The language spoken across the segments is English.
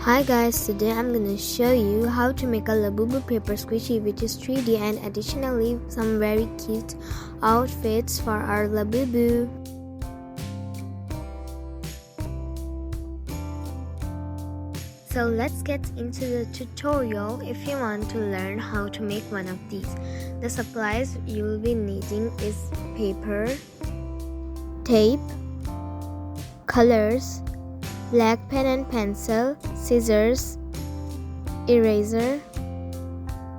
Hi guys, today I'm gonna show you how to make a Labubu paper squishy which is 3D and additionally some very cute outfits for our Labubu. So let's get into the tutorial. If you want to learn how to make one of these, the supplies you will be needing is paper, tape, colors, black pen and pencil, scissors, eraser,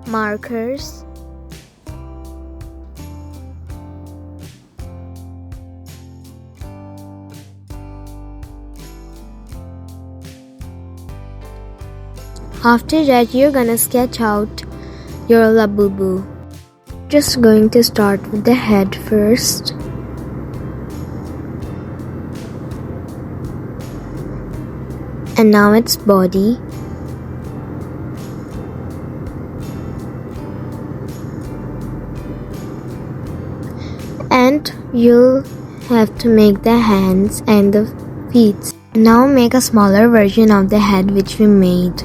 markers, after that you're gonna sketch out your Labubu. Just going to start with the head first. And now its body. And you'll have to make the hands and the feet. Now make a smaller version of the head which we made.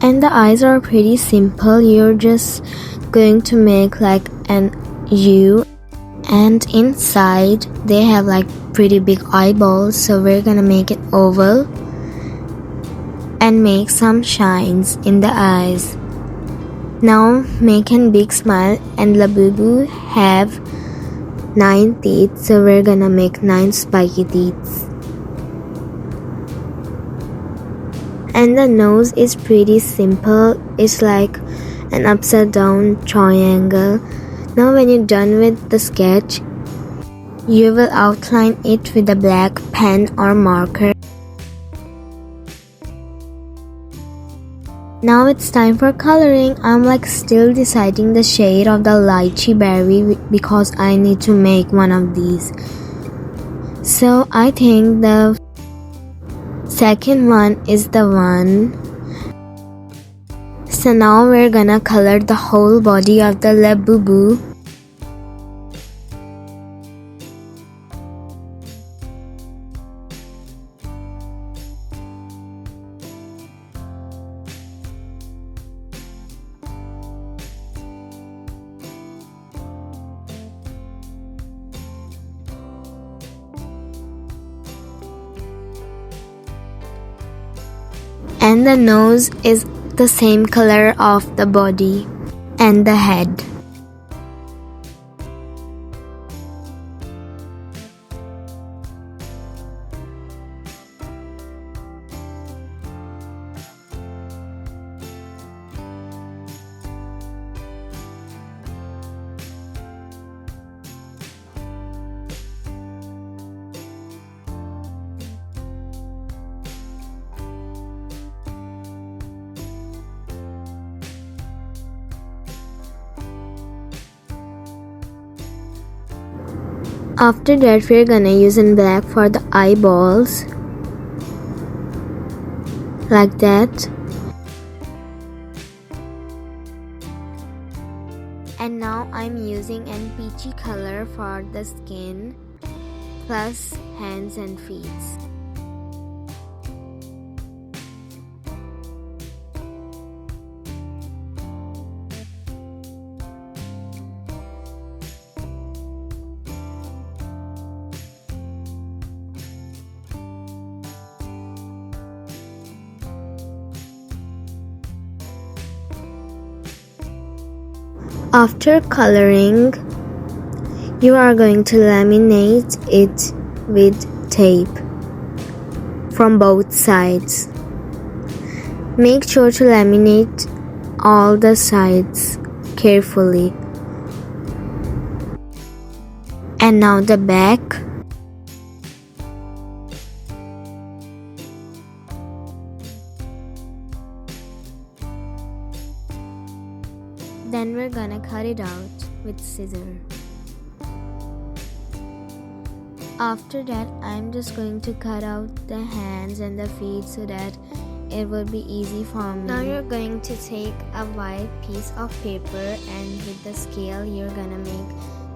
And the eyes are pretty simple. You're just going to make like an U. And inside they have like pretty big eyeballs, so we're gonna make it oval and make some shines in the eyes. Now make a big smile, and Labubu have 9 teeth, so we're gonna make 9 spiky teeth. And the nose is pretty simple. It's like an upside down triangle. Now when you're done with the sketch, you will outline it with a black pen or marker. Now it's time for coloring. I'm like still deciding the shade of the lychee berry because I need to make one of these. So I think the second one is the one. So now we're gonna color the whole body of the Labubu. And the nose is the same color of the body and the head. After that, we're gonna use in black for the eyeballs, like that. And now I'm using an peachy color for the skin, plus hands and feet. After coloring, you are going to laminate it with tape from both sides. Make sure to laminate all the sides carefully. And now the back. Then we're gonna cut it out with scissors. After that, I'm just going to cut out the hands and the feet so that it will be easy for me. Now you're going to take a white piece of paper, and with the scale you're gonna make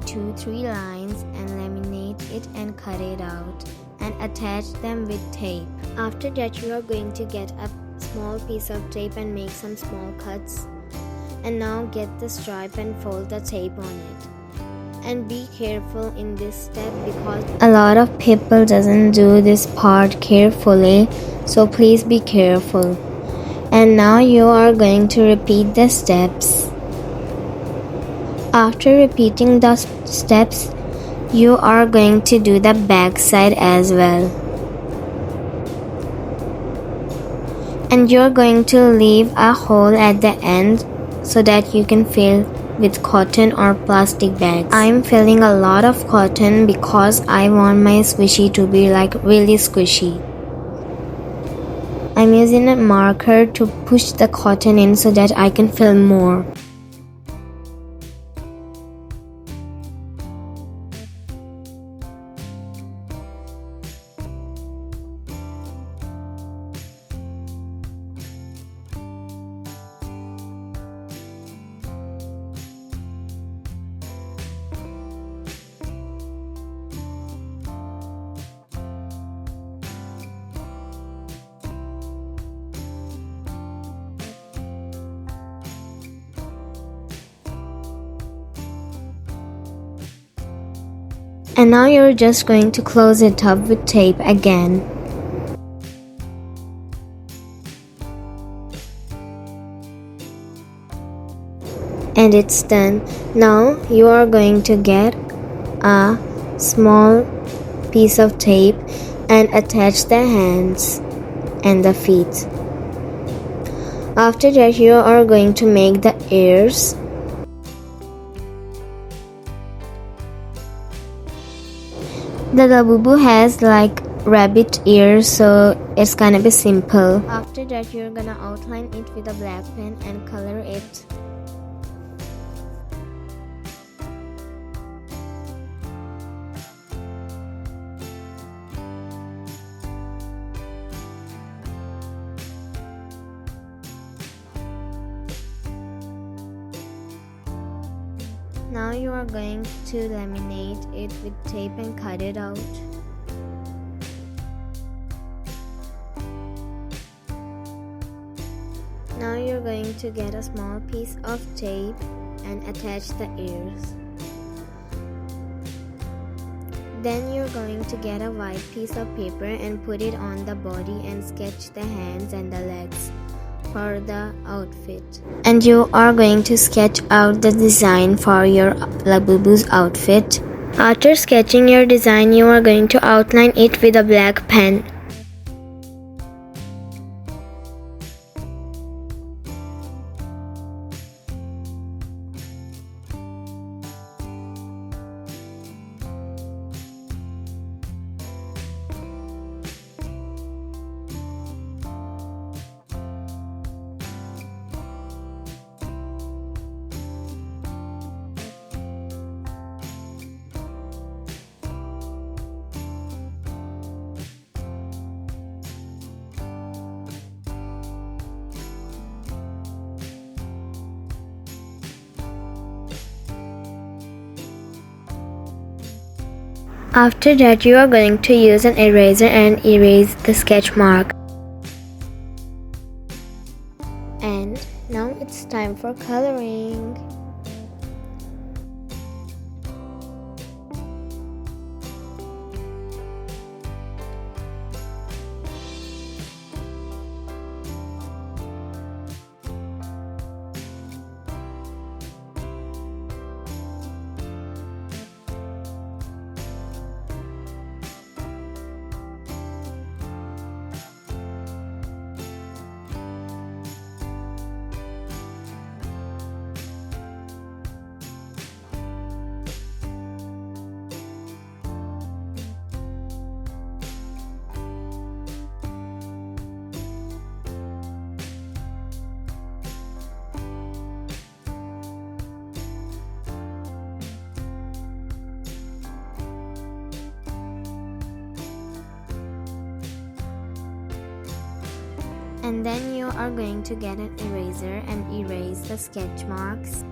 2-3 lines and laminate laminate it and cut it out and attach them with tape. After that, you are going to get a small piece of tape and make some small cuts. And now get the stripe and fold the tape on it. And be careful in this step because a lot of people doesn't do this part carefully, so please be careful. And now you are going to repeat the steps. After repeating the steps, you are going to do the back side as well. And you're going to leave a hole at the end so that you can fill with cotton or plastic bags. I'm filling a lot of cotton because I want my squishy to be like really squishy. I'm using a marker to push the cotton in so that I can fill more. And now you're just going to close it up with tape again. And it's done. Now you are going to get a small piece of tape and attach the hands and the feet. After that, you are going to make the ears. The Labubu has like rabbit ears, so it's gonna be simple. After that, you're gonna outline it with a black pen and color it. Now you are going to laminate it with tape and cut it out. Now you're going to get a small piece of tape and attach the ears. Then you're going to get a white piece of paper and put it on the body and sketch the hands and the legs for the outfit. And you are going to sketch out the design for your Labubu's outfit. After sketching your design, you are going to outline it with a black pen. After that, you are going to use an eraser and erase the sketch mark. And now it's time for coloring. And then you are going to get an eraser and erase the sketch marks.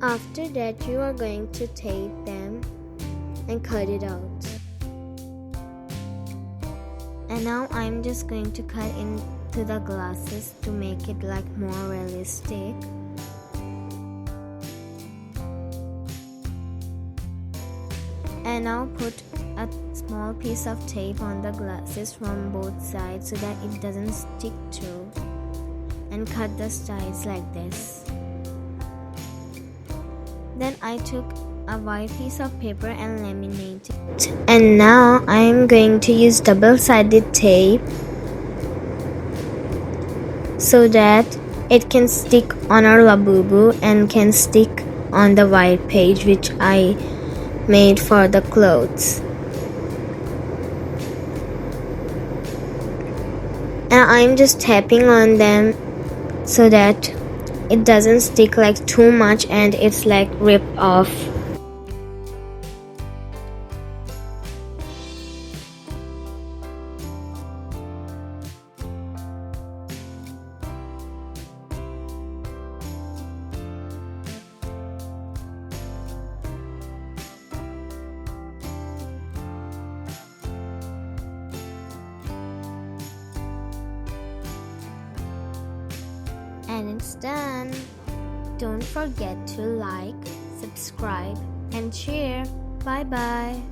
After that, you are going to tape them and cut it out. And now I'm just going to cut into the glasses to make it like more realistic. And now put a small piece of tape on the glasses from both sides so that it doesn't stick to, and cut the sides like this. Then I took a white piece of paper and laminated it. And now I am going to use double-sided tape so that it can stick on our Labubu and can stick on the white page which I made for the clothes. And I'm just tapping on them so that it doesn't stick like too much and it's like ripped off. And it's done. Don't forget to like, subscribe, and share. Bye bye.